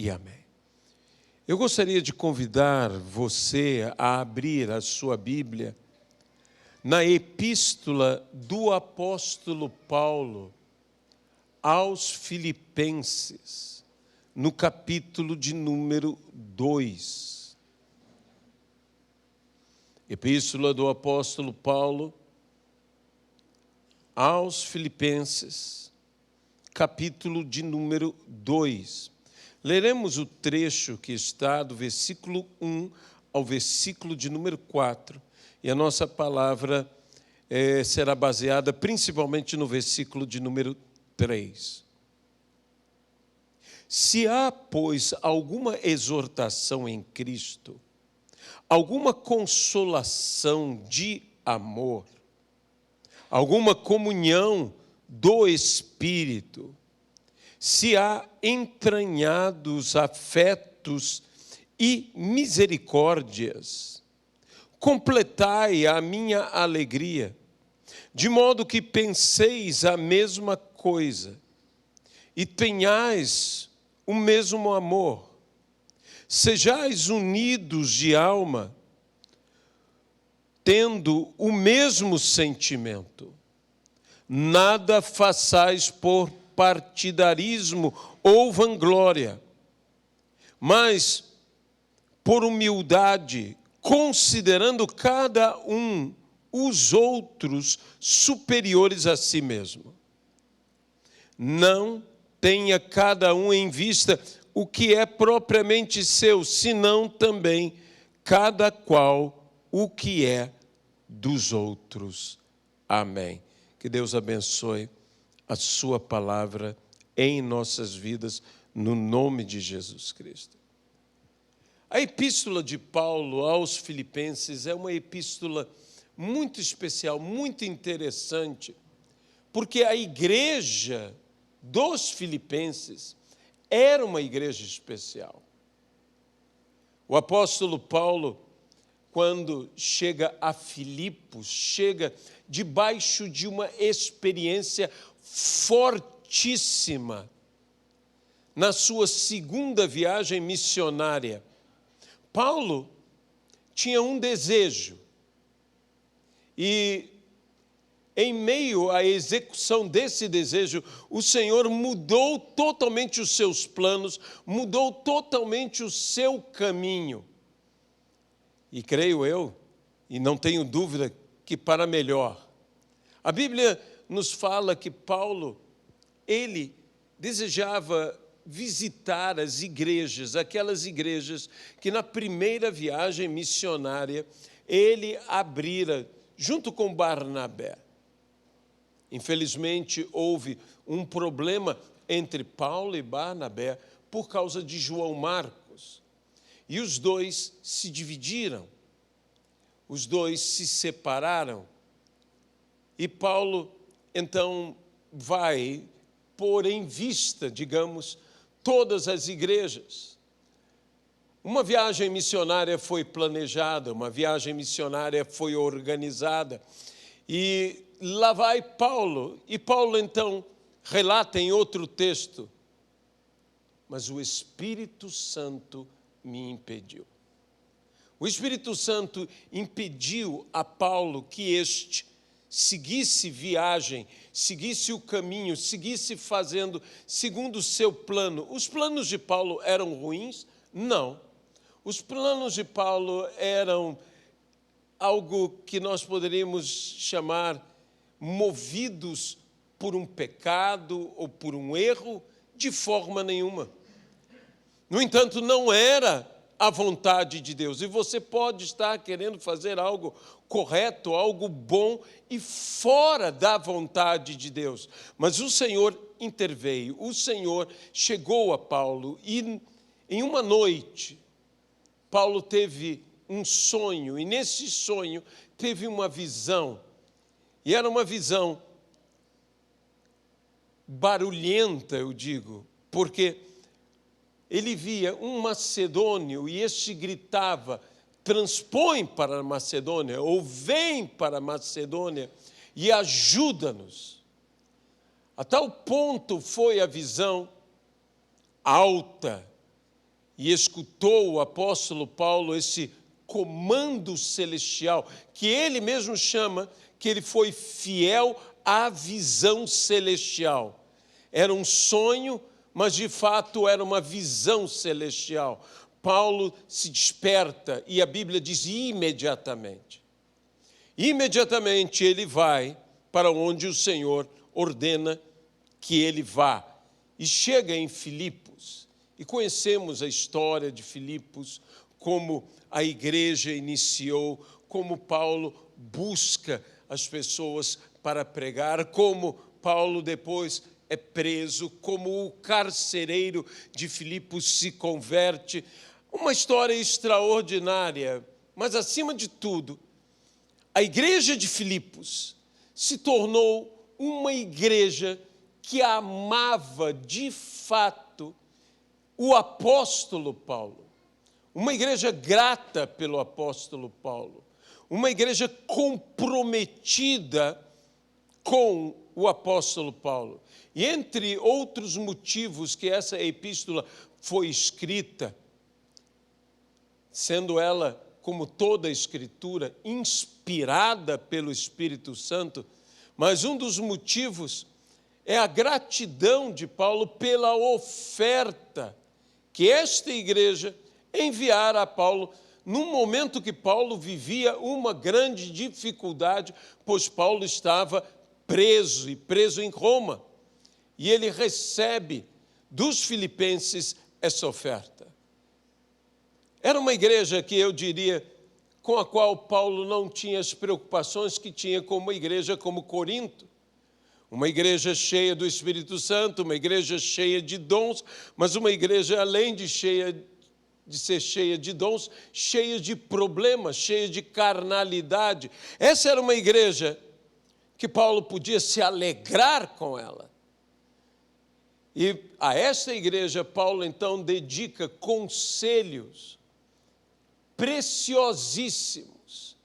e amém. Eu gostaria de convidar você a abrir a sua Bíblia na epístola do apóstolo Paulo aos Filipenses, no capítulo de número 2. Epístola do apóstolo Paulo aos Filipenses, capítulo de número 2. Leremos o trecho que está do versículo 1 ao versículo de número 4. E a nossa palavra será baseada principalmente no versículo de número 3. Se há, pois, alguma exortação em Cristo, alguma consolação de amor, alguma comunhão do Espírito, se há entranhados afetos e misericórdias, completai a minha alegria, de modo que penseis a mesma coisa e tenhais o mesmo amor, sejais unidos de alma, tendo o mesmo sentimento. Nada façais por partidarismo ou vanglória, mas por humildade, considerando cada um os outros superiores a si mesmo. Não tenha cada um em vista o que é propriamente seu, senão também cada qual o que é dos outros. Amém. Que Deus abençoe a sua palavra em nossas vidas, no nome de Jesus Cristo. A epístola de Paulo aos Filipenses é uma epístola muito especial, muito interessante, porque a igreja dos Filipenses era uma igreja especial. O apóstolo Paulo, quando chega a Filipos, chega debaixo de uma experiência fortíssima na sua segunda viagem missionária. Paulo tinha um desejo e, em meio à execução desse desejo, o Senhor mudou totalmente os seus planos, mudou totalmente o seu caminho. E creio eu, e não tenho dúvida, que para melhor. A Bíblia nos fala que Paulo, ele desejava visitar as igrejas, aquelas igrejas que na primeira viagem missionária ele abrira junto com Barnabé. Infelizmente, houve um problema entre Paulo e Barnabé por causa de João Marcos. E os dois se dividiram, os dois se separaram. E Paulo, então, vai pôr em vista, digamos, todas as igrejas. Uma viagem missionária foi planejada, uma viagem missionária foi organizada. E lá vai Paulo. E Paulo, então, relata em outro texto: mas o Espírito Santo me impediu. O Espírito Santo impediu a Paulo que este seguisse viagem, seguisse o caminho, seguisse fazendo segundo o seu plano. Os planos de Paulo eram ruins? Não. Os planos de Paulo eram algo que nós poderíamos chamar movidos por um pecado ou por um erro? De forma nenhuma. No entanto, não era a vontade de Deus. E você pode estar querendo fazer algo correto, algo bom e fora da vontade de Deus. Mas o Senhor interveio, o Senhor chegou a Paulo e em uma noite, Paulo teve um sonho e nesse sonho teve uma visão. E era uma visão barulhenta, eu digo, porque ele via um macedônio e este gritava: transpõe para a Macedônia, ou vem para a Macedônia e ajuda-nos. A tal ponto foi a visão alta, e escutou o apóstolo Paulo esse comando celestial, que ele mesmo chama que ele foi fiel à visão celestial. Era um sonho, mas de fato era uma visão celestial. Paulo se desperta e a Bíblia diz imediatamente. Imediatamente ele vai para onde o Senhor ordena que ele vá. E chega em Filipos. E conhecemos a história de Filipos, como a igreja iniciou, como Paulo busca as pessoas para pregar, como Paulo depois é preso, como o carcereiro de Filipos se converte. Uma história extraordinária, mas acima de tudo, a igreja de Filipos se tornou uma igreja que amava de fato o apóstolo Paulo. Uma igreja grata pelo apóstolo Paulo. Uma igreja comprometida com o apóstolo Paulo. E entre outros motivos que essa epístola foi escrita, sendo ela, como toda a Escritura, inspirada pelo Espírito Santo, mas um dos motivos é a gratidão de Paulo pela oferta que esta igreja enviara a Paulo num momento que Paulo vivia uma grande dificuldade, pois Paulo estava preso em Roma. E ele recebe dos filipenses essa oferta. Era uma igreja que eu diria, com a qual Paulo não tinha as preocupações que tinha com uma igreja como Corinto. Uma igreja cheia do Espírito Santo, uma igreja cheia de dons, mas uma igreja, além de ser cheia de dons, cheia de problemas, cheia de carnalidade. Essa era uma igreja que Paulo podia se alegrar com ela. E a esta igreja, Paulo, então, dedica conselhos preciosíssimos.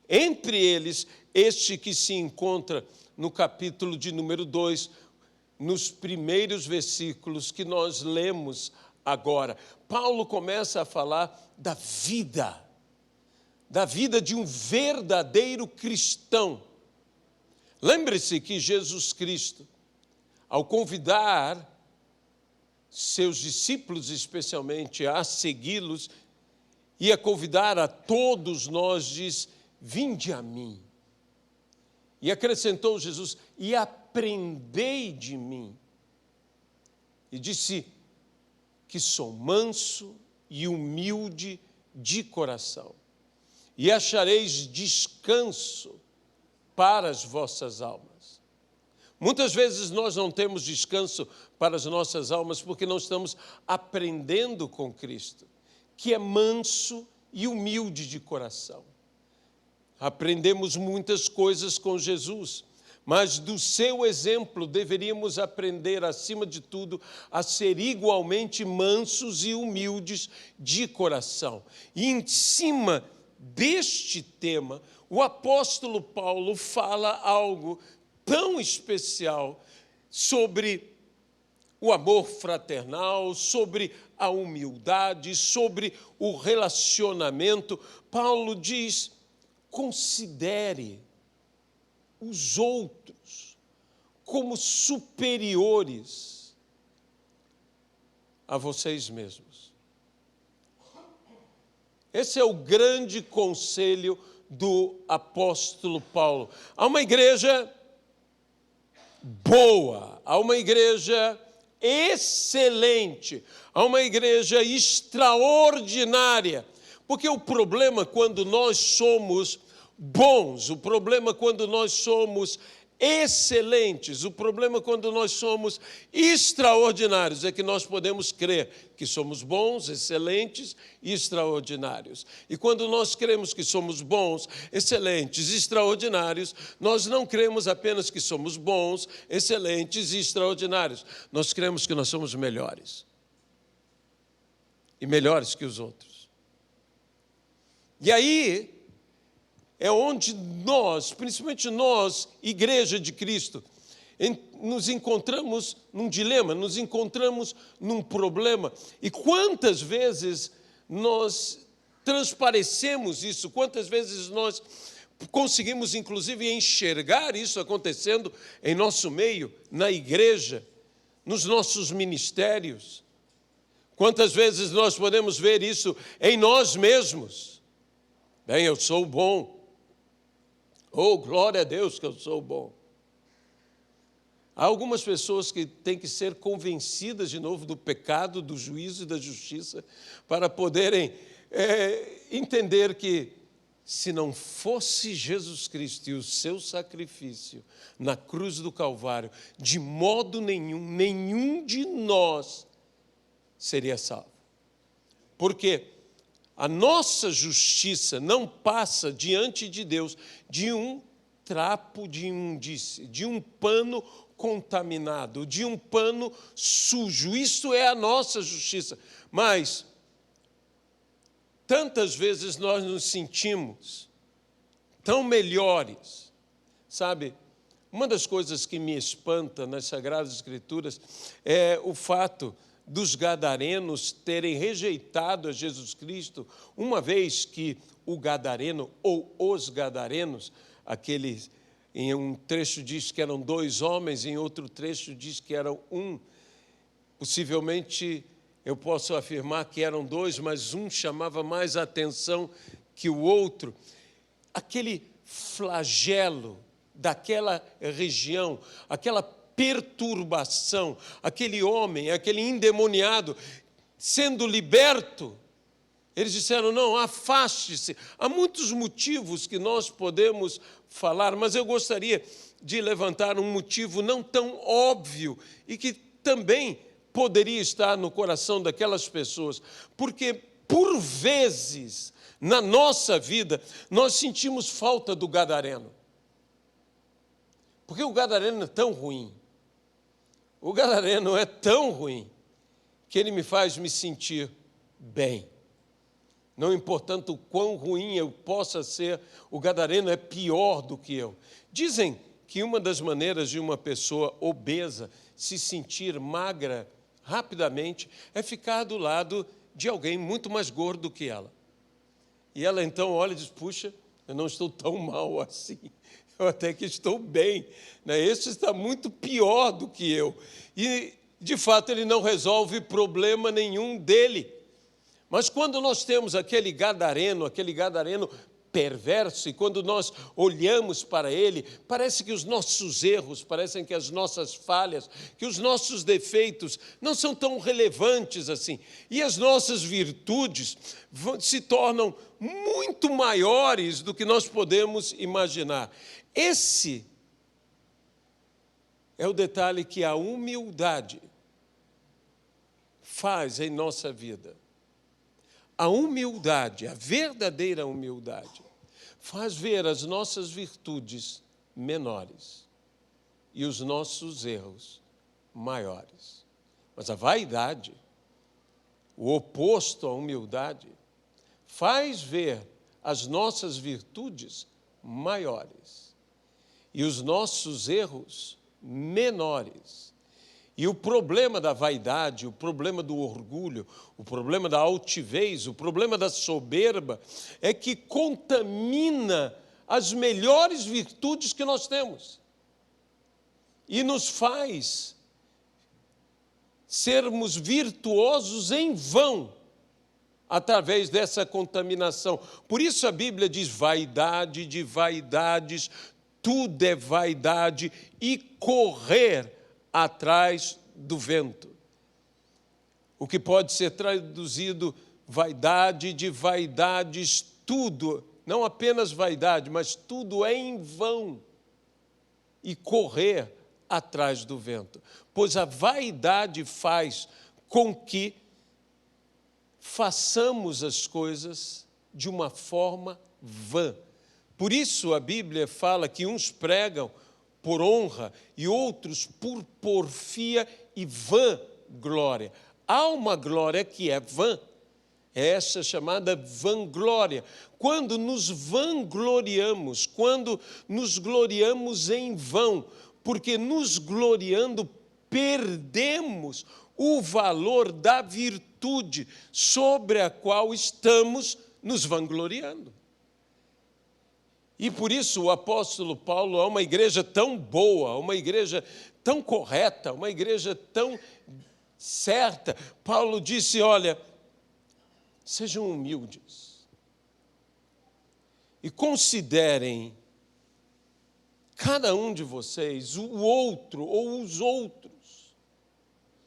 Entre eles, este que se encontra no capítulo de número 2, nos primeiros versículos que nós lemos agora. Paulo começa a falar da vida de um verdadeiro cristão. Lembre-se que Jesus Cristo, ao convidar seus discípulos, especialmente, a segui-los, e a convidar a todos nós, diz: vinde a mim. E acrescentou Jesus: e aprendei de mim. E disse que sou manso e humilde de coração, e achareis descanso para as vossas almas. Muitas vezes nós não temos descanso para as nossas almas porque não estamos aprendendo com Cristo, que é manso e humilde de coração. Aprendemos muitas coisas com Jesus, mas do seu exemplo deveríamos aprender, acima de tudo, a ser igualmente mansos e humildes de coração. E em cima deste tema, o apóstolo Paulo fala algo tão especial sobre o amor fraternal, sobre a humildade, sobre o relacionamento. Paulo diz: considere os outros como superiores a vocês mesmos. Esse é o grande conselho do apóstolo Paulo. Há uma igreja boa, há uma igreja excelente, há uma igreja extraordinária, porque o problema quando nós somos bons, o problema quando nós somos excelentes, o problema quando nós somos extraordinários é que nós podemos crer que somos bons, excelentes e extraordinários. E quando nós cremos que somos bons, excelentes e extraordinários, nós não cremos apenas que somos bons, excelentes e extraordinários. Nós cremos que nós somos melhores. E melhores que os outros. E aí é onde nós, principalmente nós, Igreja de Cristo, nos encontramos num dilema, nos encontramos num problema. E quantas vezes nós transparecemos isso, quantas vezes nós conseguimos, inclusive, enxergar isso acontecendo em nosso meio, na igreja, nos nossos ministérios. Quantas vezes nós podemos ver isso em nós mesmos? Bem, eu sou bom. Oh, glória a Deus que eu sou bom. Há algumas pessoas que têm que ser convencidas de novo do pecado, do juízo e da justiça para poderem entender que se não fosse Jesus Cristo e o seu sacrifício na cruz do Calvário, de modo nenhum de nós seria salvo. Porque a nossa justiça não passa diante de Deus de um trapo de imundície, de um pano contaminado, de um pano sujo. Isso é a nossa justiça. Mas tantas vezes nós nos sentimos tão melhores. Sabe, uma das coisas que me espanta nas Sagradas Escrituras é o fato dos gadarenos terem rejeitado a Jesus Cristo, uma vez que o gadareno ou os gadarenos, aqueles, em um trecho diz que eram 2 homens, em outro trecho diz que eram 1. Possivelmente eu posso afirmar que eram 2, mas um chamava mais atenção que o outro. Aquele flagelo daquela região, aquela perturbação, aquele homem, aquele endemoniado, sendo liberto, eles disseram, não, afaste-se. Há muitos motivos que nós podemos falar, mas eu gostaria de levantar um motivo não tão óbvio e que também poderia estar no coração daquelas pessoas, porque, por vezes, na nossa vida, nós sentimos falta do gadareno. Porque o gadareno é tão ruim. O gadareno é tão ruim que ele me faz me sentir bem. Não importando o quão ruim eu possa ser, o gadareno é pior do que eu. Dizem que uma das maneiras de uma pessoa obesa se sentir magra rapidamente é ficar do lado de alguém muito mais gordo que ela. E ela então olha e diz, puxa, eu não estou tão mal assim. Eu até que estou bem, né? Esse está muito pior do que eu. E, de fato, ele não resolve problema nenhum dele. Mas quando nós temos aquele gadareno perverso, e quando nós olhamos para ele, parece que os nossos erros, parecem que as nossas falhas, que os nossos defeitos não são tão relevantes assim. E as nossas virtudes se tornam muito maiores do que nós podemos imaginar. Esse é o detalhe que a humildade faz em nossa vida. A humildade, a verdadeira humildade, faz ver as nossas virtudes menores e os nossos erros maiores. Mas a vaidade, o oposto à humildade, faz ver as nossas virtudes maiores e os nossos erros menores. E o problema da vaidade, o problema do orgulho, o problema da altivez, o problema da soberba é que contamina as melhores virtudes que nós temos e nos faz sermos virtuosos em vão através dessa contaminação. Por isso a Bíblia diz, vaidade de vaidades, tudo é vaidade e correr atrás do vento. O que pode ser traduzido vaidade de vaidades, tudo, não apenas vaidade, mas tudo é em vão e correr atrás do vento. Pois a vaidade faz com que façamos as coisas de uma forma vã. Por isso a Bíblia fala que uns pregam por honra e outros por porfia e vã glória. Há uma glória que é vã, é essa chamada vanglória. Quando nos vangloriamos, quando nos gloriamos em vão, porque nos gloriando perdemos o valor da virtude sobre a qual estamos nos vangloriando. E por isso o apóstolo Paulo é uma igreja tão boa, uma igreja tão correta, uma igreja tão certa. Paulo disse, olha, sejam humildes e considerem cada um de vocês, o outro ou os outros,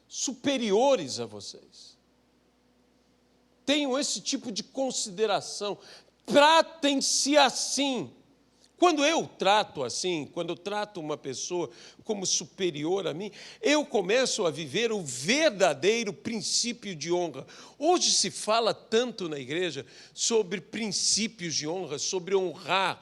superiores a vocês. Tenham esse tipo de consideração. Tratem-se assim. Quando eu trato assim, quando eu trato uma pessoa como superior a mim, eu começo a viver o verdadeiro princípio de honra. Hoje se fala tanto na igreja sobre princípios de honra, sobre honrar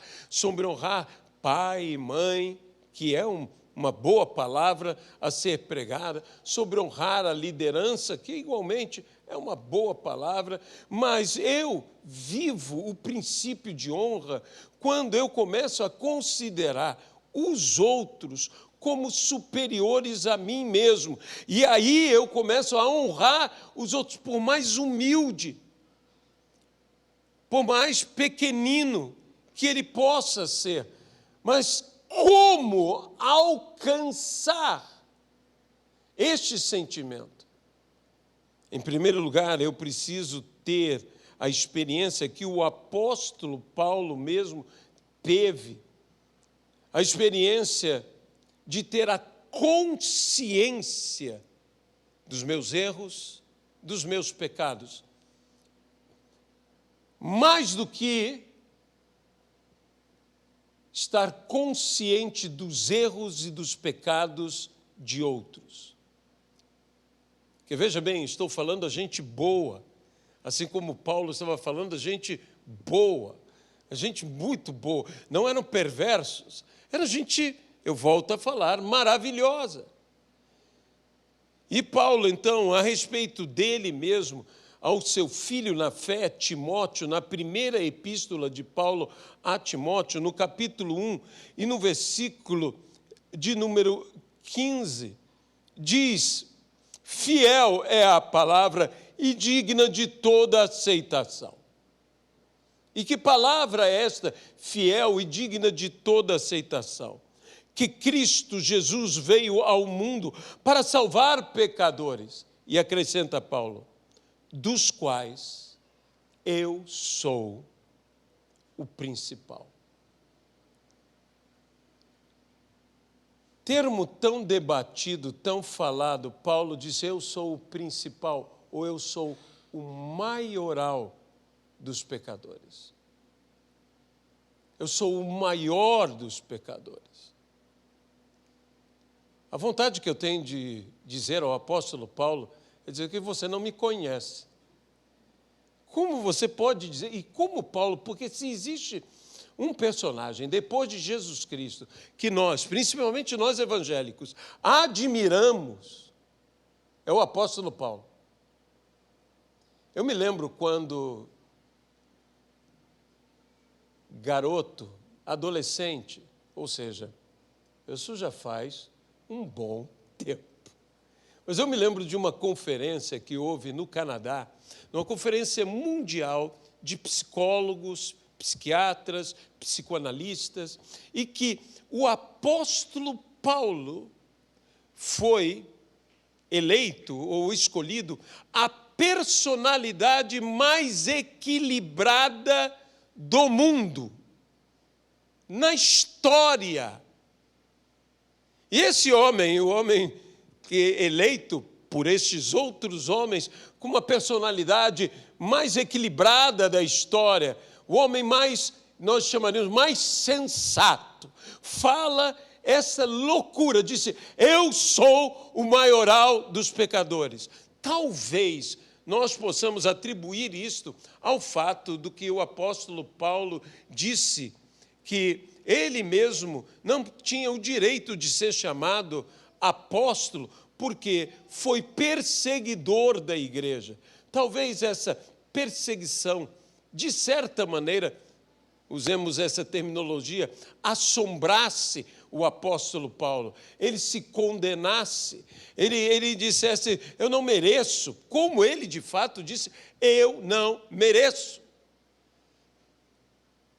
pai e mãe, que é uma boa palavra a ser pregada, sobre honrar a liderança, que igualmente é uma boa palavra, mas eu vivo o princípio de honra quando eu começo a considerar os outros como superiores a mim mesmo. E aí eu começo a honrar os outros, por mais humilde, por mais pequenino que ele possa ser. Mas como alcançar este sentimento? Em primeiro lugar, eu preciso ter a experiência que o apóstolo Paulo mesmo teve, a experiência de ter a consciência dos meus erros, dos meus pecados. Mais do que estar consciente dos erros e dos pecados de outros. Porque veja bem, estou falando a gente boa, assim como Paulo estava falando a gente boa, a gente muito boa. Não eram perversos, era gente, eu volto a falar, maravilhosa. E Paulo, então, a respeito dele mesmo, ao seu filho na fé, Timóteo, na primeira epístola de Paulo a Timóteo, no capítulo 1 e no versículo de número 15, diz, fiel é a palavra e digna de toda aceitação. E que palavra é esta, fiel e digna de toda aceitação? Que Cristo Jesus veio ao mundo para salvar pecadores. E acrescenta Paulo, dos quais eu sou o principal. Termo tão debatido, tão falado, Paulo disse, eu sou o principal, ou eu sou o maioral dos pecadores. Eu sou o maior dos pecadores. A vontade que eu tenho de dizer ao apóstolo Paulo é dizer que você não me conhece. Como você pode dizer, e como Paulo, porque se existe um personagem depois de Jesus Cristo, que nós, principalmente nós evangélicos, admiramos, é o apóstolo Paulo. Eu me lembro quando garoto, adolescente, ou seja, isso já faz um bom tempo. Mas eu me lembro de uma conferência que houve no Canadá, uma conferência mundial de psicólogos, psiquiatras, psicoanalistas, e que o apóstolo Paulo foi eleito ou escolhido a personalidade mais equilibrada do mundo, na história. E esse homem, o homem que eleito por estes outros homens, com uma personalidade mais equilibrada da história, o homem mais, nós chamaríamos, mais sensato, fala essa loucura, disse, eu sou o maioral dos pecadores. Talvez nós possamos atribuir isto ao fato do que o apóstolo Paulo disse, que ele mesmo não tinha o direito de ser chamado apóstolo, porque foi perseguidor da igreja. Talvez essa perseguição, de certa maneira, usemos essa terminologia, assombrasse o apóstolo Paulo, ele se condenasse, ele dissesse, eu não mereço, como ele de fato disse, eu não mereço.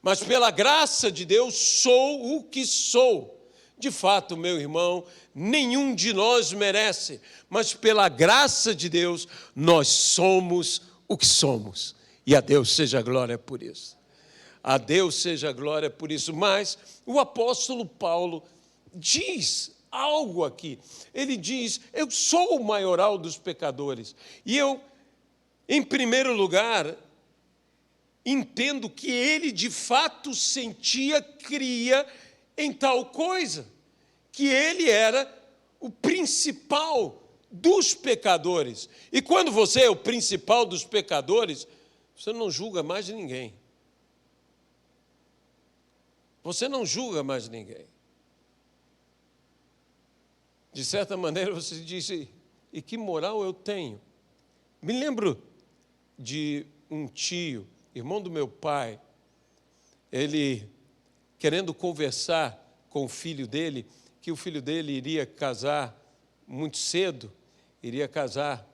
Mas pela graça de Deus sou o que sou. De fato, meu irmão, nenhum de nós merece, mas pela graça de Deus nós somos o que somos. E a Deus seja a glória por isso. A Deus seja a glória por isso. Mas o apóstolo Paulo diz algo aqui. Ele diz, eu sou o maioral dos pecadores. E eu, em primeiro lugar, entendo que ele de fato sentia, cria em tal coisa, que ele era o principal dos pecadores. E quando você é o principal dos pecadores, você não julga mais ninguém. Você não julga mais ninguém. De certa maneira você diz, e que moral eu tenho? Me lembro de um tio, irmão do meu pai, ele querendo conversar com o filho dele, que o filho dele iria casar muito cedo, iria casar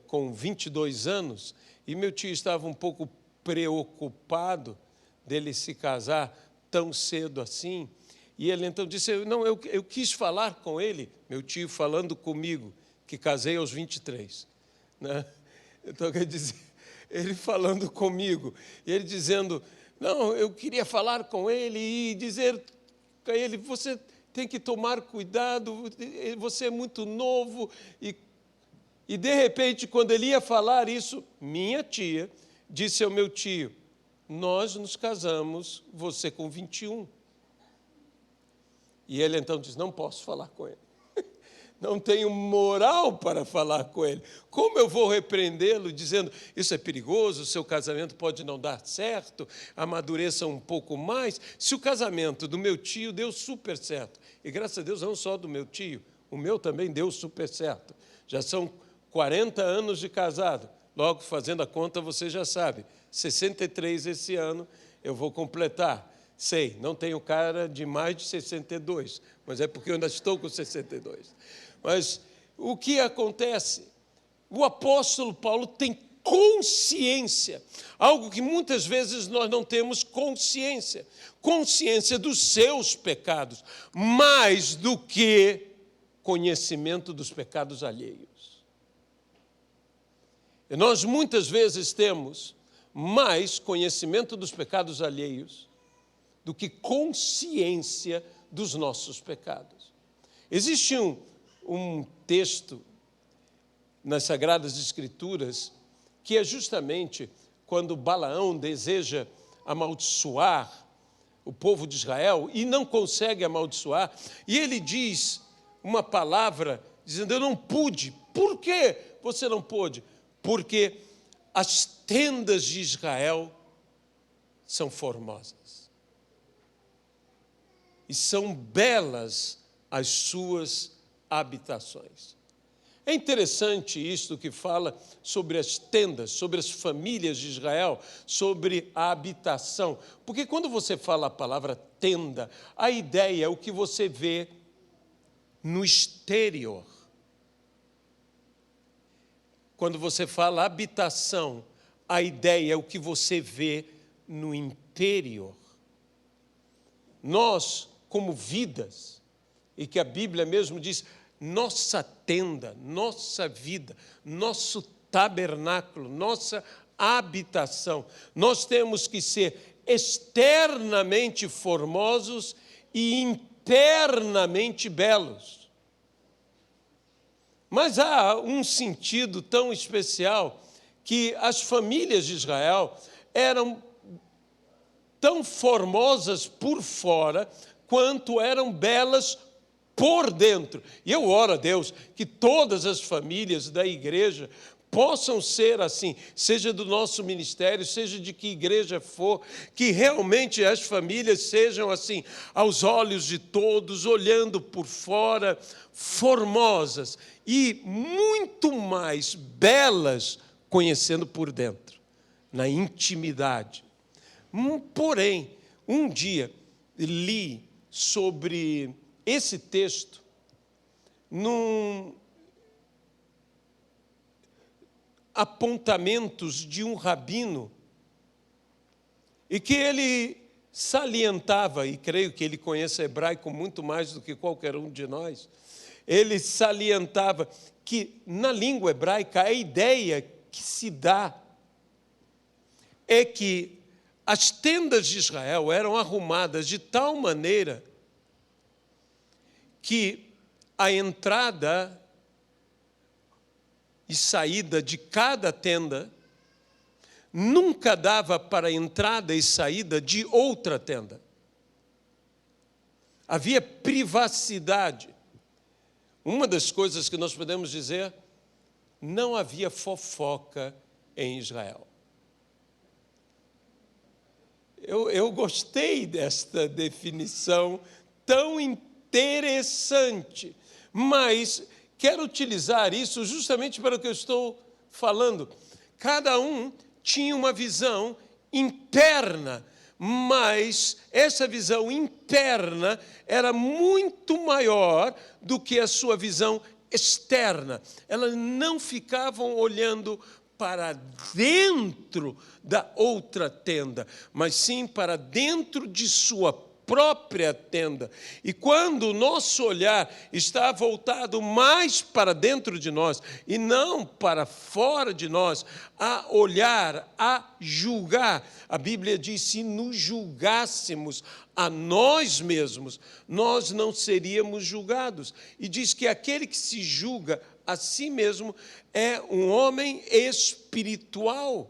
com 22 anos, e meu tio estava um pouco preocupado dele se casar tão cedo assim, e ele então disse, não, eu quis falar com ele, meu tio falando comigo, que casei aos 23, né? Então, quer dizer, ele falando comigo, e ele dizendo, não, eu queria falar com ele e dizer a ele, você tem que tomar cuidado, você é muito novo. E de repente, quando ele ia falar isso, minha tia disse ao meu tio, nós nos casamos, você com 21. E ele então disse, não posso falar com ele. Não tenho moral para falar com ele. Como eu vou repreendê-lo dizendo, isso é perigoso, o seu casamento pode não dar certo, amadureça um pouco mais. Se o casamento do meu tio deu super certo, e graças a Deus não só do meu tio, o meu também deu super certo. Já são 40 anos de casado, logo fazendo a conta você já sabe, 63 esse ano eu vou completar. Sei, não tenho cara de mais de 62, mas é porque eu ainda estou com 62. Mas o que acontece? O apóstolo Paulo tem consciência, algo que muitas vezes nós não temos consciência dos seus pecados, mais do que conhecimento dos pecados alheios. E nós muitas vezes temos mais conhecimento dos pecados alheios do que consciência dos nossos pecados. Existe um texto nas Sagradas Escrituras que é justamente quando Balaão deseja amaldiçoar o povo de Israel e não consegue amaldiçoar, e ele diz uma palavra dizendo, eu não pude. Por que você não pôde? Porque as tendas de Israel são formosas e são belas as suas habitações. É interessante isto que fala sobre as tendas, sobre as famílias de Israel, sobre a habitação. Porque quando você fala a palavra tenda, a ideia é o que você vê no exterior. Quando você fala habitação, a ideia é o que você vê no interior. Nós, como vidas, e que a Bíblia mesmo diz, nossa tenda, nossa vida, nosso tabernáculo, nossa habitação, nós temos que ser externamente formosos e internamente belos. Mas há um sentido tão especial que as famílias de Israel eram tão formosas por fora quanto eram belas por dentro. E eu oro a Deus que todas as famílias da igreja possam ser assim, seja do nosso ministério, seja de que igreja for, que realmente as famílias sejam assim, aos olhos de todos, olhando por fora, formosas e muito mais belas, conhecendo por dentro, na intimidade. Porém, um dia li sobre esse texto num apontamentos de um rabino, e que ele salientava, e creio que ele conhece hebraico muito mais do que qualquer um de nós, ele salientava que na língua hebraica a ideia que se dá é que as tendas de Israel eram arrumadas de tal maneira que a entrada e saída de cada tenda nunca dava para a entrada e saída de outra tenda. Havia privacidade. Uma das coisas que nós podemos dizer, não havia fofoca em Israel. Eu gostei desta definição tão interessante, mas quero utilizar isso justamente para o que eu estou falando. Cada um tinha uma visão interna, mas essa visão interna era muito maior do que a sua visão externa. Elas não ficavam olhando para dentro da outra tenda, mas sim para dentro de sua própria tenda. E quando o nosso olhar está voltado mais para dentro de nós e não para fora de nós, a olhar, a julgar, a Bíblia diz: se nos julgássemos a nós mesmos, nós não seríamos julgados. E diz que aquele que se julga a si mesmo é um homem espiritual,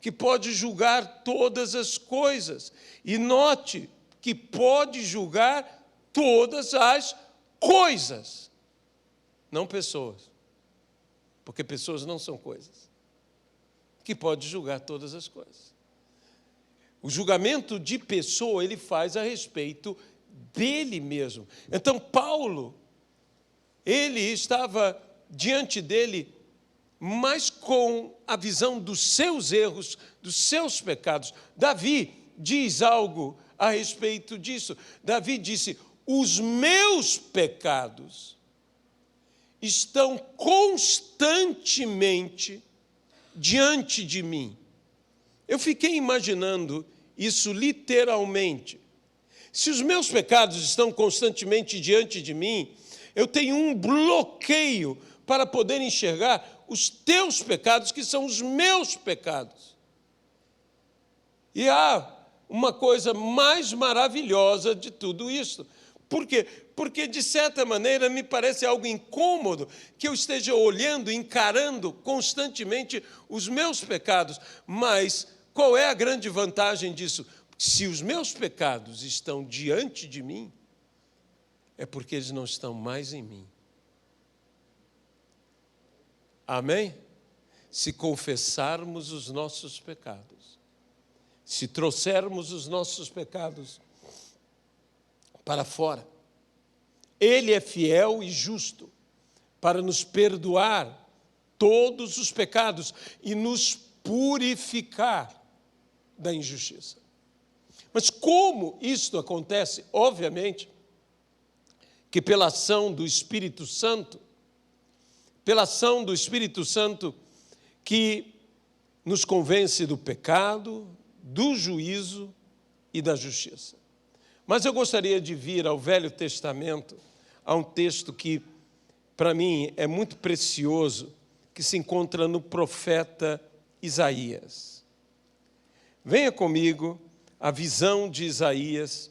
que pode julgar todas as coisas. E note que pode julgar todas as coisas, não pessoas, porque pessoas não são coisas. Que pode julgar todas as coisas. O julgamento de pessoa ele faz a respeito dele mesmo. Então, Paulo, ele estava diante dele mas com a visão dos seus erros, dos seus pecados. Davi diz algo a respeito disso. Davi disse: os meus pecados estão constantemente diante de mim. Eu fiquei imaginando isso literalmente. Se os meus pecados estão constantemente diante de mim, eu tenho um bloqueio para poder enxergar os teus pecados, que são os meus pecados. E há uma coisa mais maravilhosa de tudo isso. Por quê? Porque, de certa maneira, me parece algo incômodo que eu esteja olhando, encarando constantemente os meus pecados. Mas qual é a grande vantagem disso? Se os meus pecados estão diante de mim, é porque eles não estão mais em mim. Amém? Se confessarmos os nossos pecados, se trouxermos os nossos pecados para fora, Ele é fiel e justo para nos perdoar todos os pecados e nos purificar da injustiça. Mas como isto acontece? Obviamente que pela ação do Espírito Santo, que nos convence do pecado, do juízo e da justiça. Mas eu gostaria de vir ao Velho Testamento, a um texto que, para mim, é muito precioso, que se encontra no profeta Isaías. Venha comigo a visão de Isaías,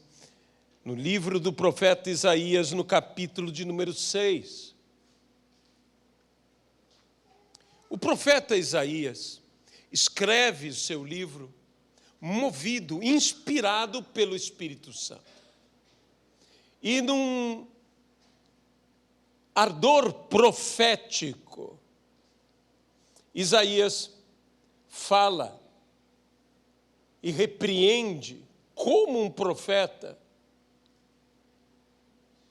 no livro do profeta Isaías, no capítulo de número 6. O profeta Isaías escreve o seu livro movido, inspirado pelo Espírito Santo. E num ardor profético, Isaías fala e repreende como um profeta,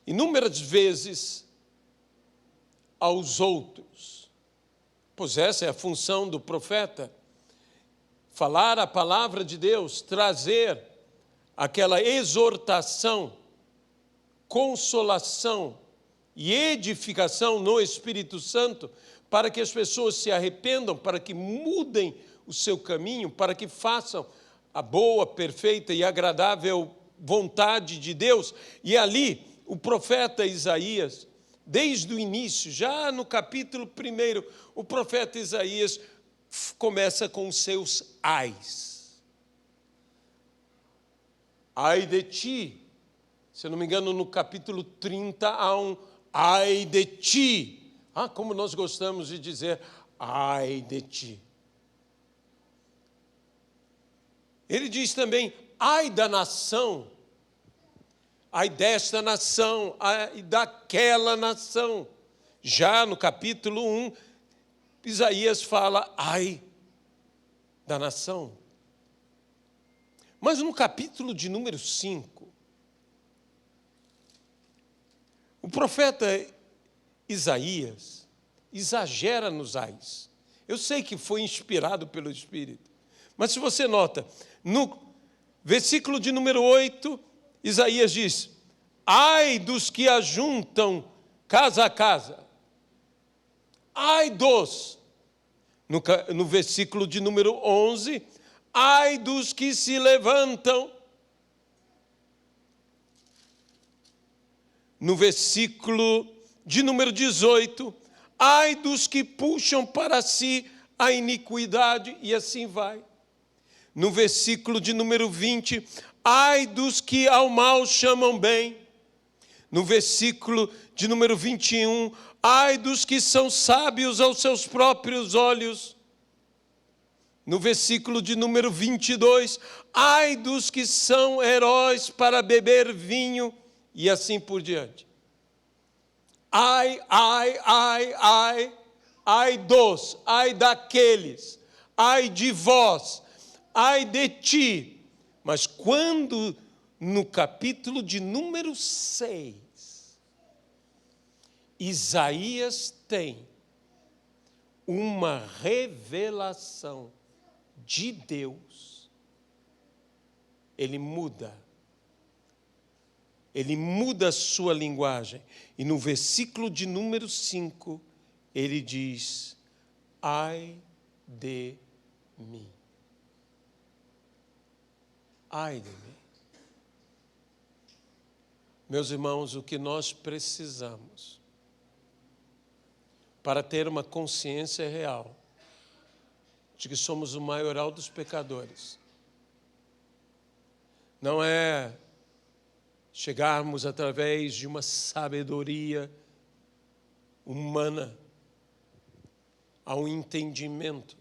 inúmeras vezes, aos outros. Pois essa é a função do profeta, falar a palavra de Deus, trazer aquela exortação, consolação e edificação no Espírito Santo, para que as pessoas se arrependam, para que mudem o seu caminho, para que façam a boa, perfeita e agradável vontade de Deus. E ali, o profeta Isaías, desde o início, já no capítulo 1, o profeta Isaías começa com os seus ais. Ai de ti. Se eu não me engano, no capítulo 30 há um ai de ti. Ah, como nós gostamos de dizer ai de ti. Ele diz também ai da nação, ai desta nação, ai daquela nação. Já no capítulo 1, Isaías fala ai da nação. Mas no capítulo de número 5, o profeta Isaías exagera nos ais. Eu sei que foi inspirado pelo Espírito, mas se você nota, no versículo de número 8, Isaías diz: ai dos que ajuntam casa a casa. Ai dos. No versículo de número 11, ai dos que se levantam. No versículo de número 18, ai dos que puxam para si a iniquidade, e assim vai. No versículo de número 20, ai dos que ao mal chamam bem. No versículo de número 21, ai dos que são sábios aos seus próprios olhos. No versículo de número 22, ai dos que são heróis para beber vinho, e assim por diante. Ai, ai, ai, ai, ai dos, ai daqueles, ai de vós, ai de ti. Mas quando no capítulo de número 6, Isaías tem uma revelação de Deus, ele muda a sua linguagem. E no versículo de número 5, ele diz: ai de mim. Ai de mim. Meus irmãos, o que nós precisamos para ter uma consciência real de que somos o maioral dos pecadores não é chegarmos através de uma sabedoria humana a um entendimento,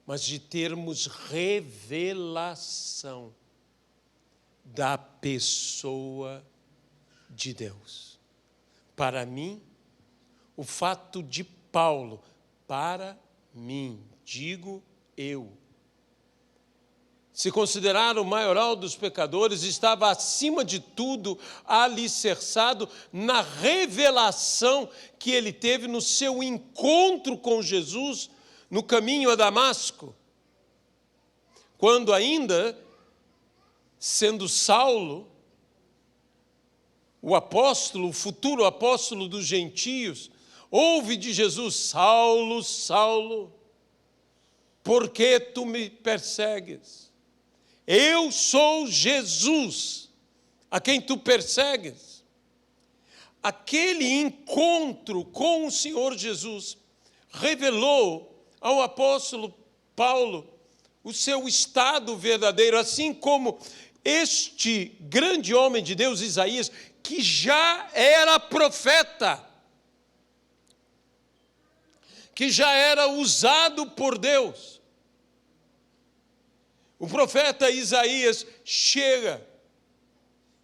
mas de termos revelação da pessoa de Deus. Para mim, o fato de Paulo, para mim, digo eu, se considerar o maioral dos pecadores, estava acima de tudo alicerçado na revelação que ele teve no seu encontro com Jesus no caminho a Damasco. Quando ainda, sendo Saulo, o apóstolo, o futuro apóstolo dos gentios, ouve de Jesus: Saulo, Saulo, por que tu me persegues? Eu sou Jesus, a quem tu persegues. Aquele encontro com o Senhor Jesus revelou ao apóstolo Paulo o seu estado verdadeiro, assim como este grande homem de Deus, Isaías, que já era profeta, que já era usado por Deus. O profeta Isaías chega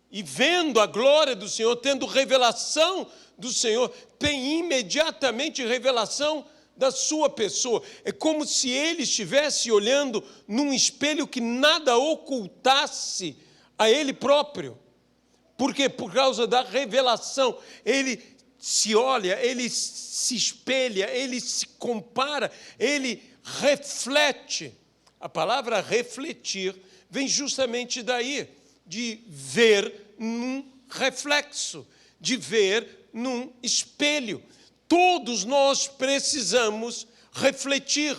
e, vendo a glória do Senhor, tendo revelação do Senhor, tem imediatamente revelação da sua pessoa. É como se ele estivesse olhando num espelho que nada ocultasse a ele próprio. Por quê? Por causa da revelação. Ele se olha, ele se espelha, ele se compara, ele reflete. A palavra refletir vem justamente daí, de ver num reflexo, de ver num espelho. Todos nós precisamos refletir,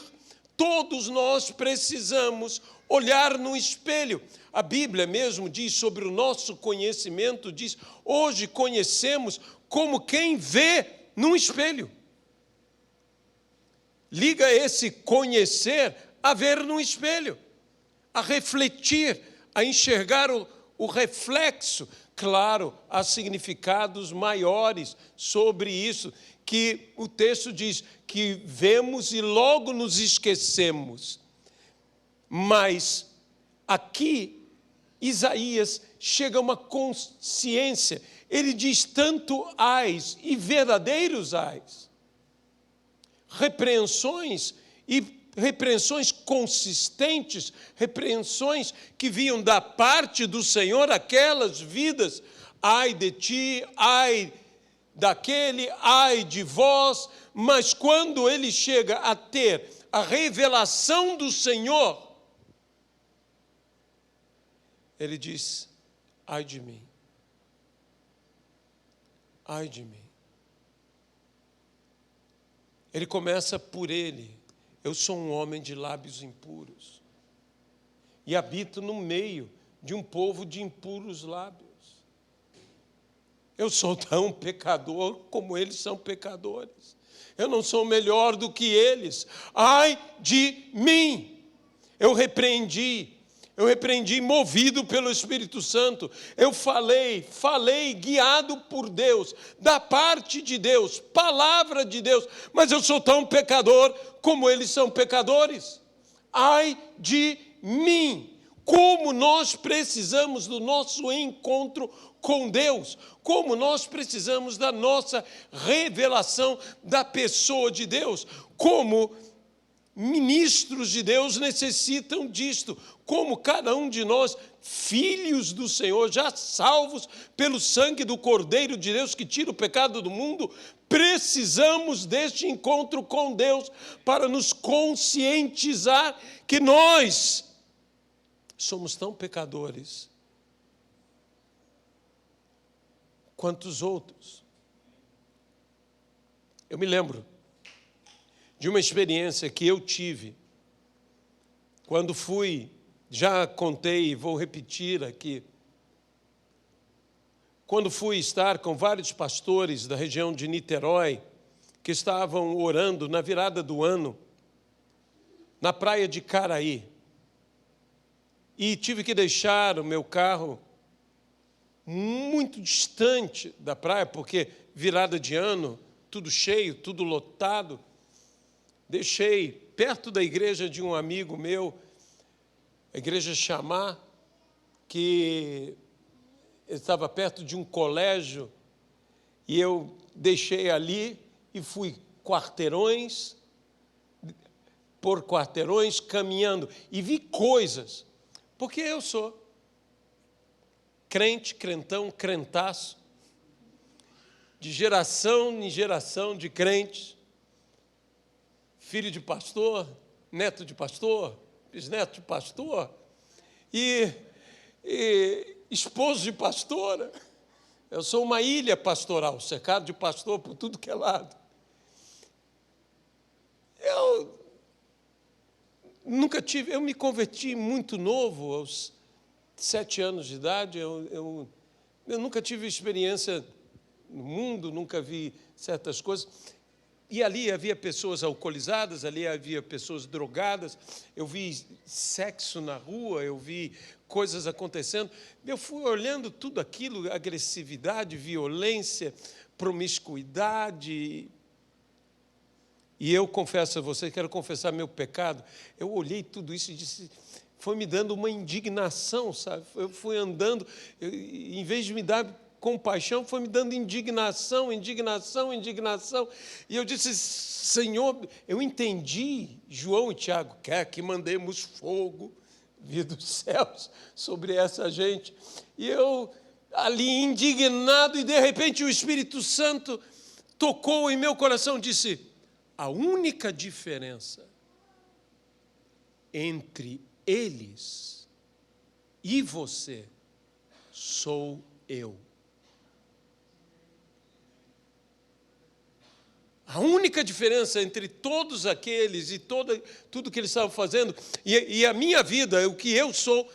todos nós precisamos olhar no espelho. A Bíblia mesmo diz sobre o nosso conhecimento, diz, hoje conhecemos como quem vê num espelho. Liga esse conhecer a ver num espelho, a refletir, a enxergar o reflexo. Claro, há significados maiores sobre isso, que o texto diz que vemos e logo nos esquecemos. Mas aqui, Isaías chega a uma consciência. Ele diz tanto ais e verdadeiros ais. Repreensões e repreensões consistentes, repreensões que vinham da parte do Senhor, aquelas vidas, ai de ti, ai daquele, ai de vós, mas quando ele chega a ter a revelação do Senhor, ele diz, ai de mim, ai de mim. Ele começa por ele. Eu sou um homem de lábios impuros e habito no meio de um povo de impuros lábios. Eu sou tão pecador como eles são pecadores. Eu não sou melhor do que eles. Ai de mim! Eu repreendi movido pelo Espírito Santo. Eu falei, guiado por Deus, da parte de Deus, palavra de Deus, mas eu sou tão pecador como eles são pecadores. Ai de mim! Como nós precisamos do nosso encontro com Deus, como nós precisamos da nossa revelação da pessoa de Deus, como ministros de Deus necessitam disto, como cada um de nós, filhos do Senhor, já salvos pelo sangue do Cordeiro de Deus que tira o pecado do mundo, precisamos deste encontro com Deus para nos conscientizar que nós somos tão pecadores quanto os outros. Eu me lembro de uma experiência que eu tive quando fui, já contei e vou repetir aqui, quando fui estar com vários pastores da região de Niterói, que estavam orando na virada do ano, na praia de Caraí, e tive que deixar o meu carro muito distante da praia, porque virada de ano, tudo cheio, tudo lotado. Deixei perto da igreja de um amigo meu, a igreja Chamar, que estava perto de um colégio, e eu deixei ali e fui quarteirões por quarteirões caminhando, e vi coisas, porque eu sou crente, crentão, crentaço, de geração em geração de crentes, filho de pastor, neto de pastor, bisneto de pastor e esposo de pastora. Eu sou uma ilha pastoral, cercado de pastor por tudo que é lado. Eu me converti muito novo, aos 7 anos de idade, eu nunca tive experiência no mundo, nunca vi certas coisas. E ali havia pessoas alcoolizadas, ali havia pessoas drogadas, eu vi sexo na rua, eu vi coisas acontecendo. Eu fui olhando tudo aquilo, agressividade, violência, promiscuidade. E eu confesso a vocês, quero confessar meu pecado, eu olhei tudo isso e disse, foi me dando uma indignação, sabe? Eu fui andando, em vez de me dar compaixão, foi me dando indignação. E eu disse, Senhor, eu entendi, João e Tiago, quer que mandemos fogo vir dos céus sobre essa gente. E eu, ali indignado, e de repente o Espírito Santo tocou em meu coração e disse, a única diferença entre eles e você sou eu. A única diferença entre todos aqueles e tudo que eles estavam fazendo e a minha vida, o que eu sou,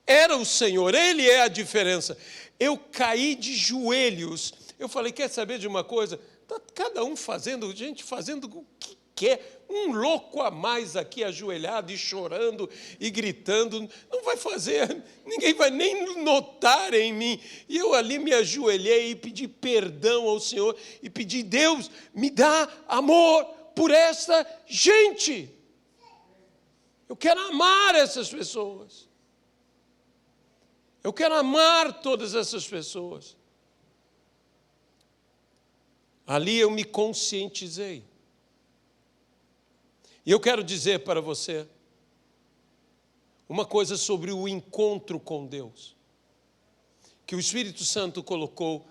era o Senhor. Ele é a diferença. Eu caí de joelhos. Eu falei, quer saber de uma coisa? Está cada um fazendo, gente fazendo o que quer. Um louco a mais aqui ajoelhado e chorando e gritando. Não vai fazer, ninguém vai nem notar em mim. E eu ali me ajoelhei e pedi perdão ao Senhor. E pedi, Deus, me dá amor por esta gente. Eu quero amar essas pessoas. Eu quero amar todas essas pessoas. Ali eu me conscientizei. E eu quero dizer para você uma coisa sobre o encontro com Deus, que o Espírito Santo colocou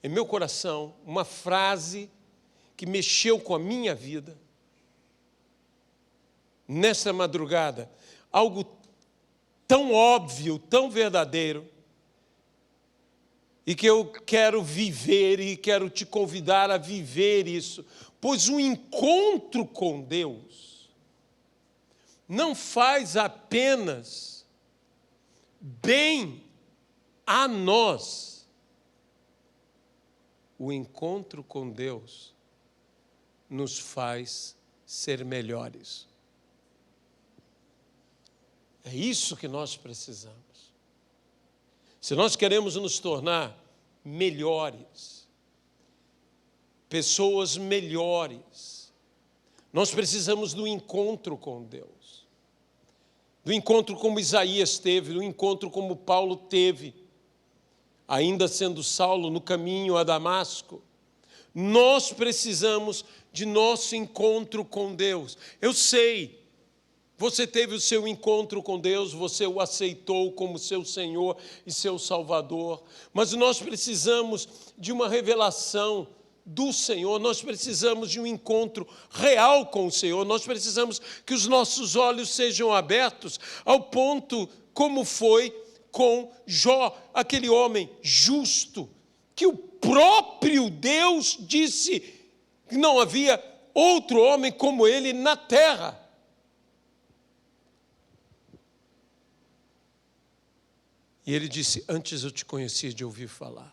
em meu coração, uma frase que mexeu com a minha vida. Nesta madrugada, algo tão óbvio, tão verdadeiro, e que eu quero viver e quero te convidar a viver isso, pois o encontro com Deus não faz apenas bem a nós. O encontro com Deus nos faz ser melhores. É isso que nós precisamos. Se nós queremos nos tornar melhores, pessoas melhores, nós precisamos do encontro com Deus. Do encontro como Isaías teve, do encontro como Paulo teve, ainda sendo Saulo no caminho a Damasco. Nós precisamos de nosso encontro com Deus. Eu sei, você teve o seu encontro com Deus, você o aceitou como seu Senhor e seu Salvador, mas nós precisamos de uma revelação do Senhor, nós precisamos de um encontro real com o Senhor, nós precisamos que os nossos olhos sejam abertos ao ponto como foi com Jó, aquele homem justo, que o próprio Deus disse que não havia outro homem como ele na terra. E ele disse, antes eu te conhecia de ouvir falar,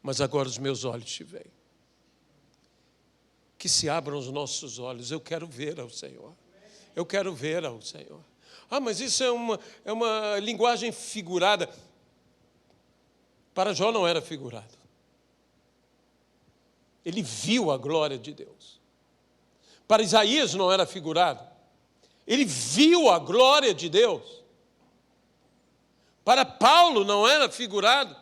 mas agora os meus olhos te veem. Que se abram os nossos olhos, eu quero ver ao Senhor. Eu quero ver ao Senhor. Ah, mas isso é uma linguagem figurada. Para Jó não era figurado. Ele viu a glória de Deus. Para Isaías não era figurado. Ele viu a glória de Deus. Para Paulo não era figurado.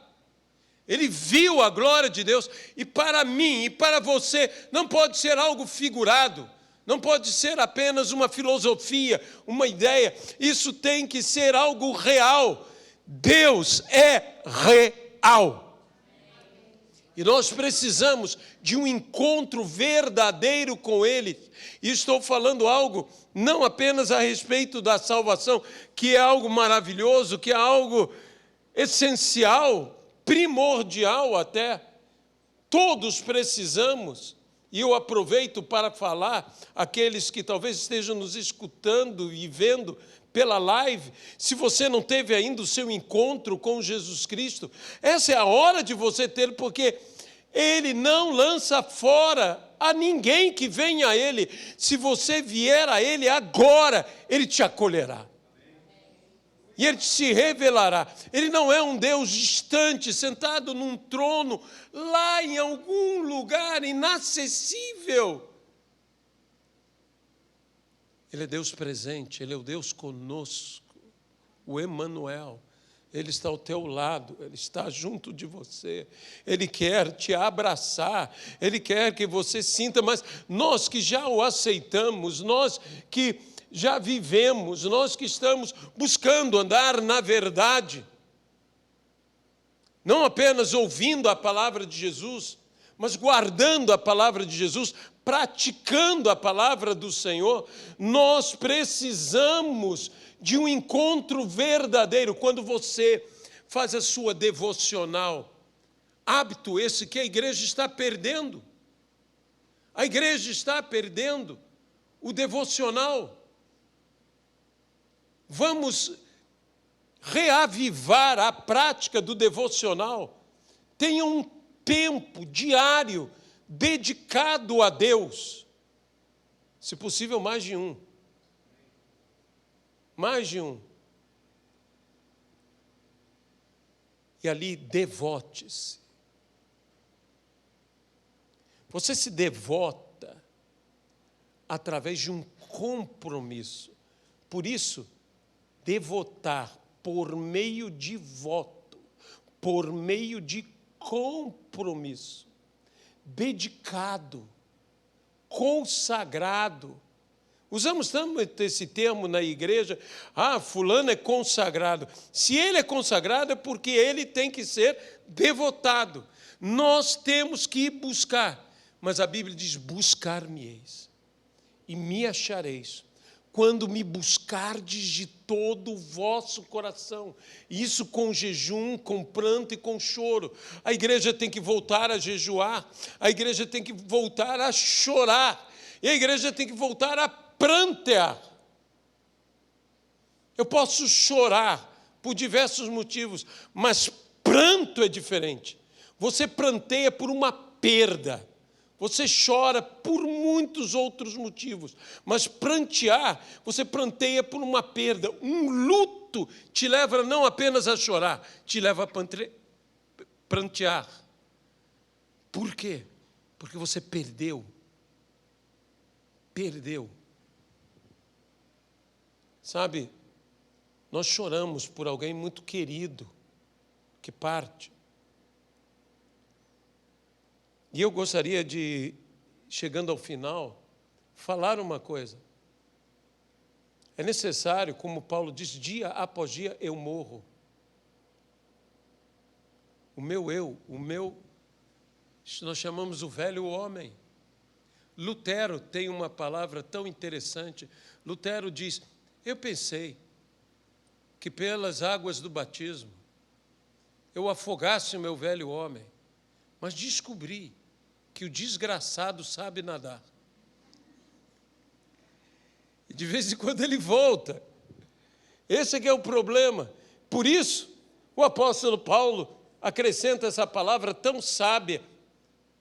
Ele viu a glória de Deus. E para mim e para você não pode ser algo figurado. Não pode ser apenas uma filosofia, uma ideia. Isso tem que ser algo real. Deus é real. E nós precisamos de um encontro verdadeiro com Ele. E estou falando algo não apenas a respeito da salvação, que é algo maravilhoso, que é algo essencial, primordial até. Todos precisamos. E eu aproveito para falar àqueles que talvez estejam nos escutando e vendo pela live, se você não teve ainda o seu encontro com Jesus Cristo, essa é a hora de você ter, porque Ele não lança fora a ninguém que venha a Ele. Se você vier a Ele agora, Ele te acolherá. E Ele se revelará. Ele não é um Deus distante, sentado num trono, lá em algum lugar inacessível. Ele é Deus presente, Ele é o Deus conosco, o Emanuel. Ele está ao teu lado, Ele está junto de você. Ele quer te abraçar, Ele quer que você sinta, mas nós que já o aceitamos, nós que já vivemos, nós que estamos buscando andar na verdade, não apenas ouvindo a palavra de Jesus, mas guardando a palavra de Jesus praticando a palavra do Senhor, nós precisamos de um encontro verdadeiro. Quando você faz a sua devocional, hábito esse que a igreja está perdendo. A igreja está perdendo o devocional. Vamos reavivar a prática do devocional. Tenha um tempo diário dedicado a Deus. Se possível, mais de um. Mais de um. E ali, devote-se. Você se devota através de um compromisso. Por isso, devotar por meio de voto, por meio de compromisso, dedicado, consagrado. Usamos tanto esse termo na igreja, fulano é consagrado. Se ele é consagrado é porque ele tem que ser devotado. Nós temos que buscar, mas a Bíblia diz, buscar-me-eis e me achareis, quando me buscardes de todo o vosso coração. Isso com jejum, com pranto e com choro. A igreja tem que voltar a jejuar, a igreja tem que voltar a chorar, e a igreja tem que voltar a prantear. Eu posso chorar por diversos motivos, mas pranto é diferente. Você pranteia por uma perda. Você chora por muitos outros motivos, mas prantear, você pranteia por uma perda. Um luto te leva não apenas a chorar, te leva a prantear. Por quê? Porque você perdeu. Perdeu. Sabe, nós choramos por alguém muito querido que parte. E eu gostaria de, chegando ao final, falar uma coisa. É necessário, como Paulo diz, dia após dia eu morro. O meu, nós chamamos o velho homem. Lutero tem uma palavra tão interessante. Lutero diz, eu pensei que pelas águas do batismo eu afogasse o meu velho homem, mas descobri que o desgraçado sabe nadar. E de vez em quando ele volta. Esse é que é o problema. Por isso, o apóstolo Paulo acrescenta essa palavra tão sábia.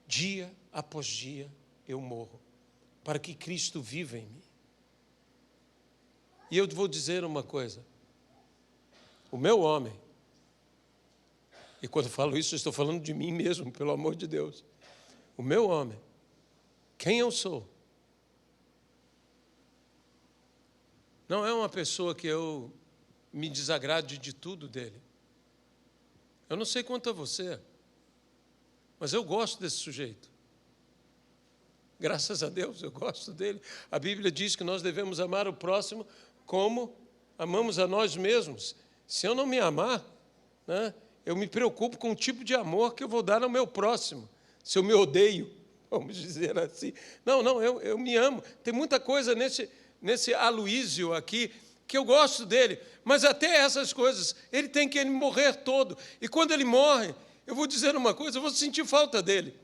Dia após dia eu morro, para que Cristo viva em mim. E eu vou dizer uma coisa. O meu homem, e quando falo isso, eu estou falando de mim mesmo, pelo amor de Deus. O meu homem, quem eu sou, não é uma pessoa que eu me desagrade de tudo dele. Eu não sei quanto a você, mas eu gosto desse sujeito. Graças a Deus, eu gosto dele. A Bíblia diz que nós devemos amar o próximo como amamos a nós mesmos. Se eu não me amar, né, eu me preocupo com o tipo de amor que eu vou dar ao meu próximo. Se eu me odeio, vamos dizer assim. Não, eu me amo. Tem muita coisa nesse Aloísio aqui que eu gosto dele, mas até essas coisas, ele tem que morrer todo. E quando ele morre, eu vou dizer uma coisa, eu vou sentir falta dele.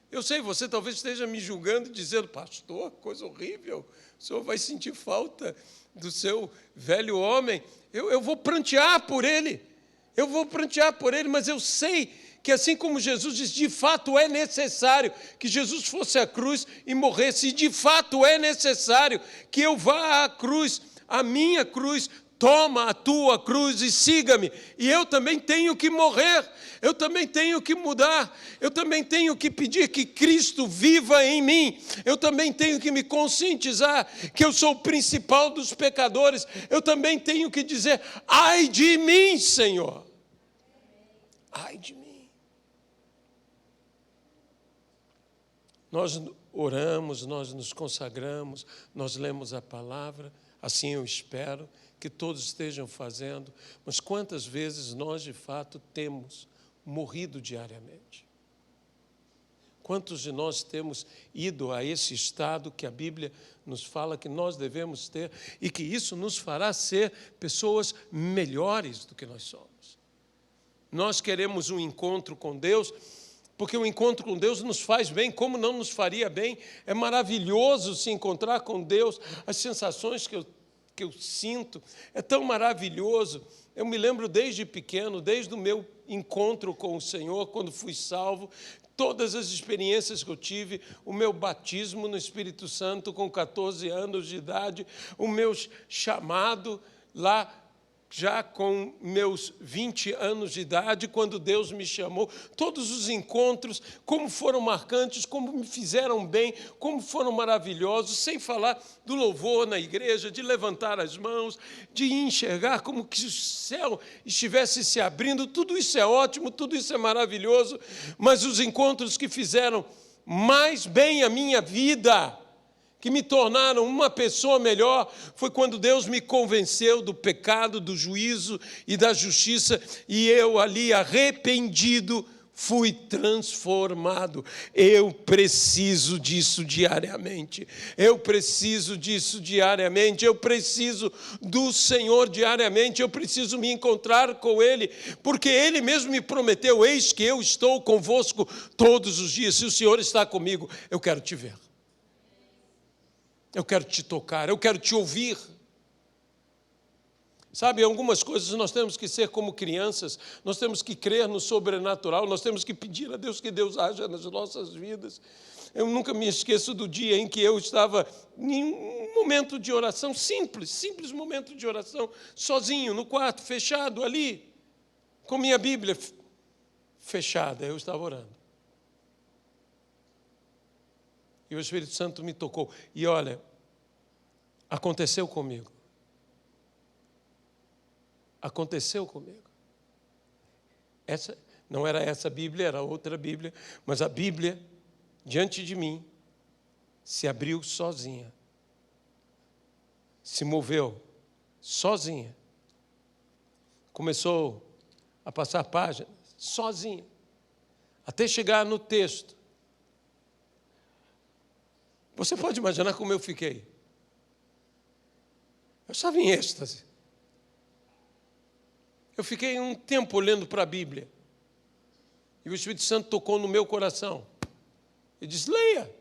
Eu sei, você talvez esteja me julgando, dizendo, pastor, coisa horrível, o senhor vai sentir falta do seu velho homem. Eu vou prantear por ele, mas eu sei que assim como Jesus diz, de fato é necessário que Jesus fosse à cruz e morresse, e de fato é necessário que eu vá à cruz, a minha cruz, toma a tua cruz e siga-me. E eu também tenho que morrer, eu também tenho que mudar, eu também tenho que pedir que Cristo viva em mim, eu também tenho que me conscientizar que eu sou o principal dos pecadores, eu também tenho que dizer, ai de mim, Senhor, ai de mim. Nós oramos, nós nos consagramos, nós lemos a palavra, assim eu espero que todos estejam fazendo, mas quantas vezes nós, de fato, temos morrido diariamente? Quantos de nós temos ido a esse estado que a Bíblia nos fala que nós devemos ter e que isso nos fará ser pessoas melhores do que nós somos? Nós queremos um encontro com Deus, porque o encontro com Deus nos faz bem, como não nos faria bem? É maravilhoso se encontrar com Deus, as sensações que eu sinto, é tão maravilhoso. Eu me lembro desde pequeno, desde o meu encontro com o Senhor, quando fui salvo, todas as experiências que eu tive, o meu batismo no Espírito Santo com 14 anos de idade, o meu chamado lá já com meus 20 anos de idade, quando Deus me chamou, todos os encontros, como foram marcantes, como me fizeram bem, como foram maravilhosos, sem falar do louvor na igreja, de levantar as mãos, de enxergar como que o céu estivesse se abrindo, tudo isso é ótimo, tudo isso é maravilhoso, mas os encontros que fizeram mais bem a minha vida, que me tornaram uma pessoa melhor, foi quando Deus me convenceu do pecado, do juízo e da justiça, e eu ali, arrependido, fui transformado. Eu preciso disso diariamente. Eu preciso disso diariamente. Eu preciso do Senhor diariamente. Eu preciso me encontrar com Ele, porque Ele mesmo me prometeu: eis que eu estou convosco todos os dias. Se o Senhor está comigo, eu quero te ver. Eu quero te tocar, eu quero te ouvir. Sabe, algumas coisas nós temos que ser como crianças, nós temos que crer no sobrenatural, nós temos que pedir a Deus que Deus haja nas nossas vidas. Eu nunca me esqueço do dia em que eu estava em um momento de oração, simples momento de oração, sozinho, no quarto, fechado ali, com minha Bíblia fechada, eu estava orando. E o Espírito Santo me tocou. E olha, aconteceu comigo. Aconteceu comigo. Não era essa Bíblia, era outra Bíblia, mas a Bíblia, diante de mim, se abriu sozinha. Se moveu sozinha. Começou a passar páginas sozinha. Até chegar no texto. Você pode imaginar como eu fiquei. Eu estava em êxtase. Eu fiquei um tempo olhando para a Bíblia. E o Espírito Santo tocou no meu coração. E disse: leia.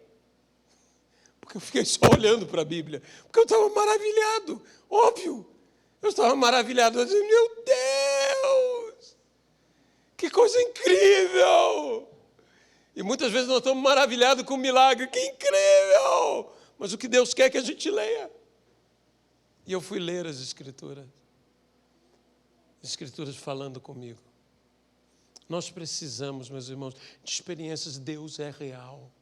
Porque eu fiquei só olhando para a Bíblia. Porque eu estava maravilhado. Óbvio. Eu estava maravilhado. Eu disse: meu Deus! Que coisa incrível! E muitas vezes nós estamos maravilhados com o milagre. Que incrível! Mas o que Deus quer é que a gente leia. E eu fui ler as Escrituras. As Escrituras falando comigo. Nós precisamos, meus irmãos, de experiências. Deus é real.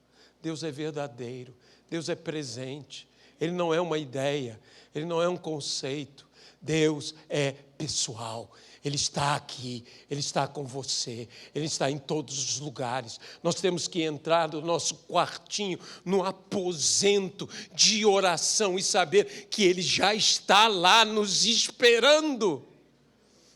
Deus é verdadeiro. Deus é presente. Ele não é uma ideia. Ele não é um conceito. Deus é pessoal. Ele está aqui, Ele está com você, Ele está em todos os lugares. Nós temos que entrar no nosso quartinho, no aposento de oração e saber que Ele já está lá nos esperando.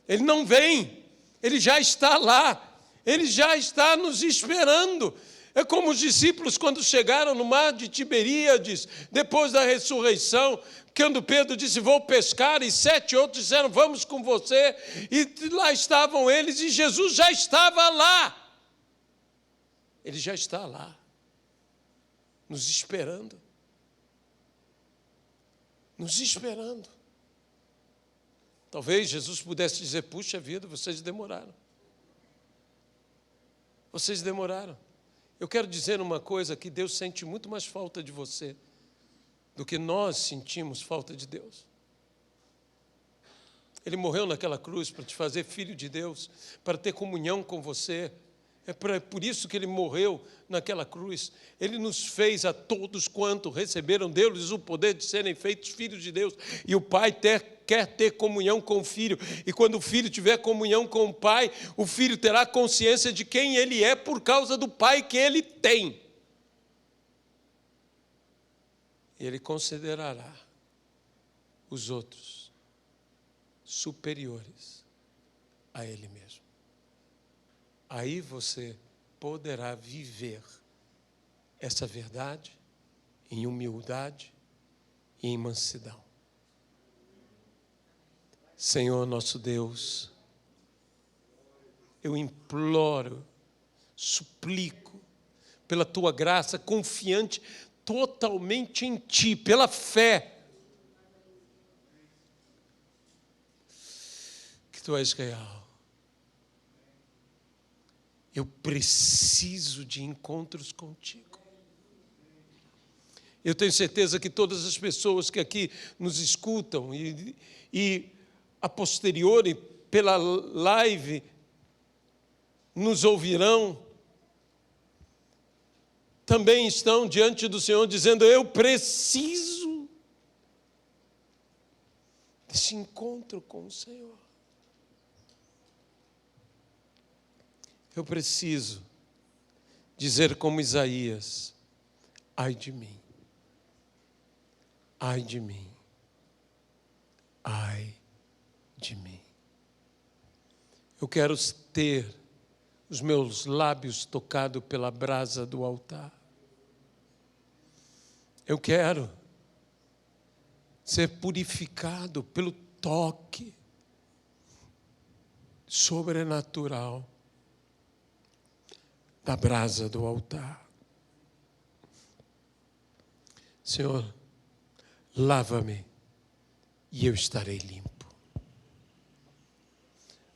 Ele não vem, Ele já está lá, Ele já está nos esperando. É como os discípulos quando chegaram no mar de Tiberíades, depois da ressurreição, quando Pedro disse: vou pescar, e 7 outros disseram: vamos com você, e lá estavam eles, e Jesus já estava lá. Ele já está lá, nos esperando. Nos esperando. Talvez Jesus pudesse dizer: puxa vida, vocês demoraram. Vocês demoraram. Eu quero dizer uma coisa, que Deus sente muito mais falta de você do que nós sentimos falta de Deus. Ele morreu naquela cruz para te fazer filho de Deus, para ter comunhão com você. É por isso que Ele morreu naquela cruz. Ele nos fez a todos quanto receberam, deu-lhes o poder de serem feitos filhos de Deus. E o Pai quer ter comunhão com o Filho. E quando o Filho tiver comunhão com o Pai, o Filho terá consciência de quem Ele é por causa do Pai que Ele tem. E Ele considerará os outros superiores a Ele mesmo. Aí você poderá viver essa verdade em humildade e em mansidão. Senhor nosso Deus, eu imploro, suplico, pela Tua graça, confiante totalmente em Ti, pela fé, que Tu és real. Eu preciso de encontros contigo. Eu tenho certeza que todas as pessoas que aqui nos escutam e a posteriori, pela live, nos ouvirão, também estão diante do Senhor dizendo: eu preciso desse encontro com o Senhor. Eu preciso dizer como Isaías: ai de mim, ai de mim, ai de mim. Eu quero ter os meus lábios tocados pela brasa do altar. Eu quero ser purificado pelo toque sobrenatural da brasa do altar. Senhor, lava-me e eu estarei limpo.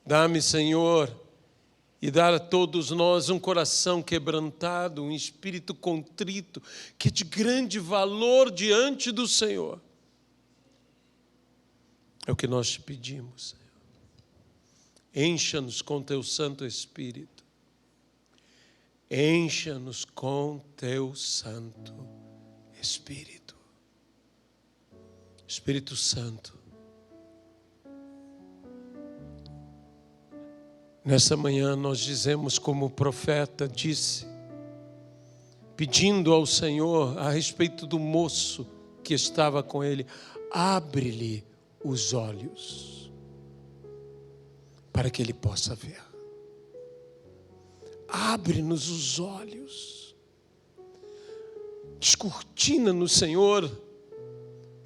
Dá-me, Senhor, e dá a todos nós um coração quebrantado, um espírito contrito, que é de grande valor diante do Senhor. É o que nós te pedimos, Senhor. Encha-nos com Teu Santo Espírito. Encha-nos com Teu Santo Espírito. Espírito Santo, nessa manhã nós dizemos como o profeta disse, pedindo ao Senhor a respeito do moço que estava com ele: abre-lhe os olhos para que ele possa ver. Abre-nos os olhos. Descortina-nos, Senhor,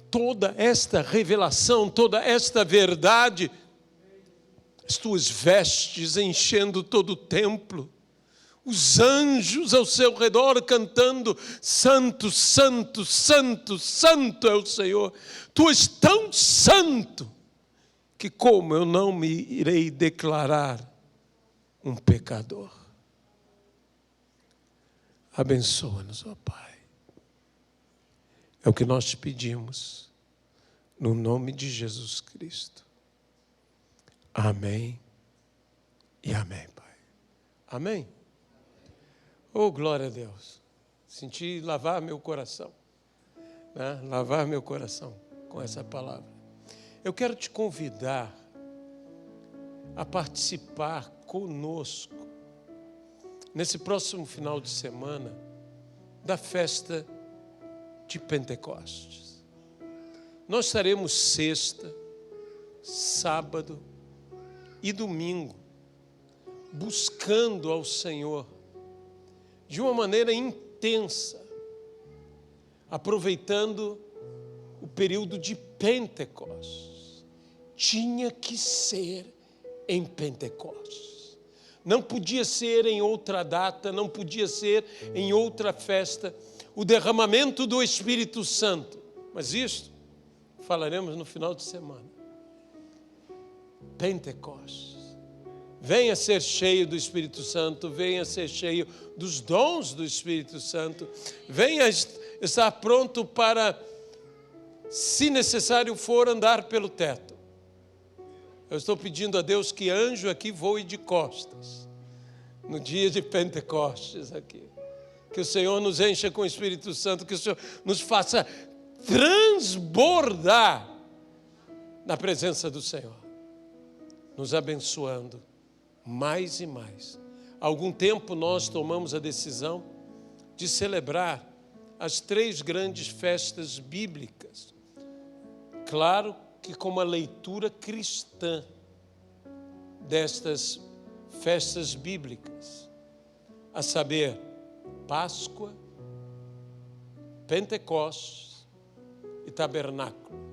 toda esta revelação, toda esta verdade. As Tuas vestes enchendo todo o templo, os anjos ao seu redor cantando: santo, santo, santo, santo é o Senhor. Tu és tão santo que como eu não me irei declarar um pecador? Abençoa-nos, ó Pai. É o que nós te pedimos, no nome de Jesus Cristo. Amém e amém, Pai. Amém? Oh, glória a Deus. Senti lavar meu coração, né? Lavar meu coração com essa palavra. Eu quero te convidar a participar conosco nesse próximo final de semana da festa de Pentecostes. Nós estaremos sexta, sábado e domingo buscando ao Senhor de uma maneira intensa, aproveitando o período de Pentecostes. Tinha que ser em Pentecostes. Não podia ser em outra data, não podia ser em outra festa. O derramamento do Espírito Santo. Mas isto falaremos no final de semana. Pentecostes. Venha ser cheio do Espírito Santo, venha ser cheio dos dons do Espírito Santo, venha estar pronto para, se necessário for, andar pelo teto. Eu estou pedindo a Deus que anjo aqui voe de costas, no dia de Pentecostes aqui. Que o Senhor nos encha com o Espírito Santo, que o Senhor nos faça transbordar na presença do Senhor, nos abençoando mais e mais. Há algum tempo nós tomamos a decisão de celebrar as 3 grandes festas bíblicas. Claro que com uma leitura cristã destas festas bíblicas, a saber, Páscoa, Pentecostes e tabernáculo.